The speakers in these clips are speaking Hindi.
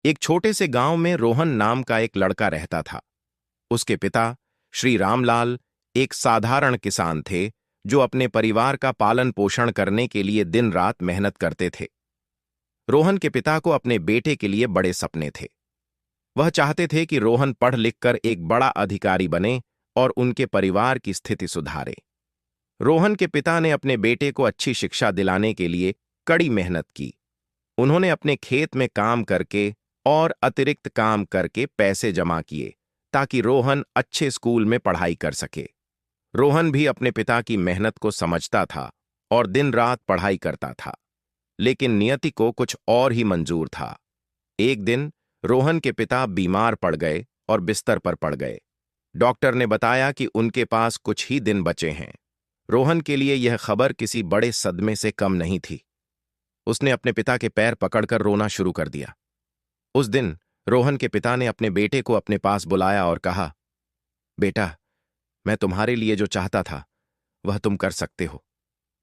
एक छोटे से गांव में रोहन नाम का एक लड़का रहता था। उसके पिता श्री रामलाल एक साधारण किसान थे जो अपने परिवार का पालन पोषण करने के लिए दिन रात मेहनत करते थे। रोहन के पिता को अपने बेटे के लिए बड़े सपने थे। वह चाहते थे कि रोहन पढ़ लिख कर एक बड़ा अधिकारी बने और उनके परिवार की स्थिति सुधारे। रोहन के पिता ने अपने बेटे को अच्छी शिक्षा दिलाने के लिए कड़ी मेहनत की। उन्होंने अपने खेत में काम करके और अतिरिक्त काम करके पैसे जमा किए ताकि रोहन अच्छे स्कूल में पढ़ाई कर सके। रोहन भी अपने पिता की मेहनत को समझता था और दिन रात पढ़ाई करता था, लेकिन नियति को कुछ और ही मंजूर था। एक दिन रोहन के पिता बीमार पड़ गए और बिस्तर पर पड़ गए। डॉक्टर ने बताया कि उनके पास कुछ ही दिन बचे हैं। रोहन के लिए यह खबर किसी बड़े सदमे से कम नहीं थी। उसने अपने पिता के पैर पकड़कर रोना शुरू कर दिया। उस दिन रोहन के पिता ने अपने बेटे को अपने पास बुलाया और कहा, बेटा, मैं तुम्हारे लिए जो चाहता था वह तुम कर सकते हो।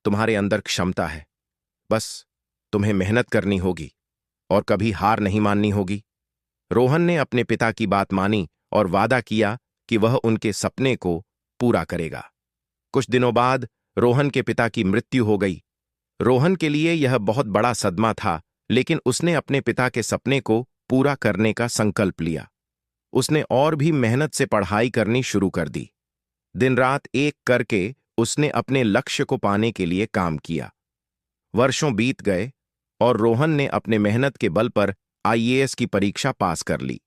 तुम्हारे अंदर क्षमता है, बस तुम्हें मेहनत करनी होगी और कभी हार नहीं माननी होगी। रोहन ने अपने पिता की बात मानी और वादा किया कि वह उनके सपने को पूरा करेगा। कुछ दिनों बाद रोहन के पिता की मृत्यु हो गई। रोहन के लिए यह बहुत बड़ा सदमा था, लेकिन उसने अपने पिता के सपने को पूरा करने का संकल्प लिया। उसने और भी मेहनत से पढ़ाई करनी शुरू कर दी। दिन रात एक करके उसने अपने लक्ष्य को पाने के लिए काम किया। वर्षों बीत गए और रोहन ने अपने मेहनत के बल पर आईएएस की परीक्षा पास कर ली।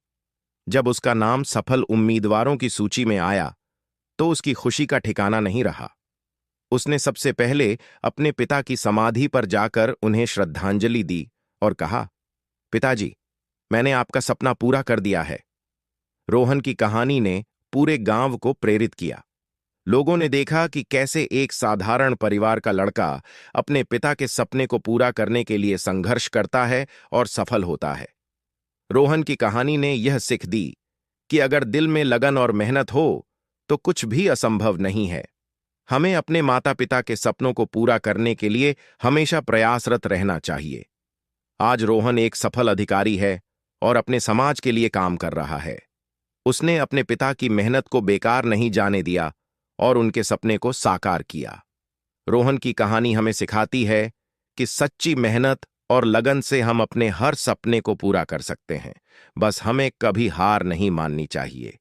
जब उसका नाम सफल उम्मीदवारों की सूची में आया तो उसकी खुशी का ठिकाना नहीं रहा। उसने सबसे पहले अपने पिता की समाधि पर जाकर उन्हें श्रद्धांजलि दी और कहा, पिताजी, मैंने आपका सपना पूरा कर दिया है। रोहन की कहानी ने पूरे गांव को प्रेरित किया। लोगों ने देखा कि कैसे एक साधारण परिवार का लड़का अपने पिता के सपने को पूरा करने के लिए संघर्ष करता है और सफल होता है। रोहन की कहानी ने यह सीख दी कि अगर दिल में लगन और मेहनत हो तो कुछ भी असंभव नहीं है। हमें अपने माता पिता के सपनों को पूरा करने के लिए हमेशा प्रयासरत रहना चाहिए। आज रोहन एक सफल अधिकारी है और अपने समाज के लिए काम कर रहा है। उसने अपने पिता की मेहनत को बेकार नहीं जाने दिया और उनके सपने को साकार किया। रोहन की कहानी हमें सिखाती है कि सच्ची मेहनत और लगन से हम अपने हर सपने को पूरा कर सकते हैं। बस हमें कभी हार नहीं माननी चाहिए।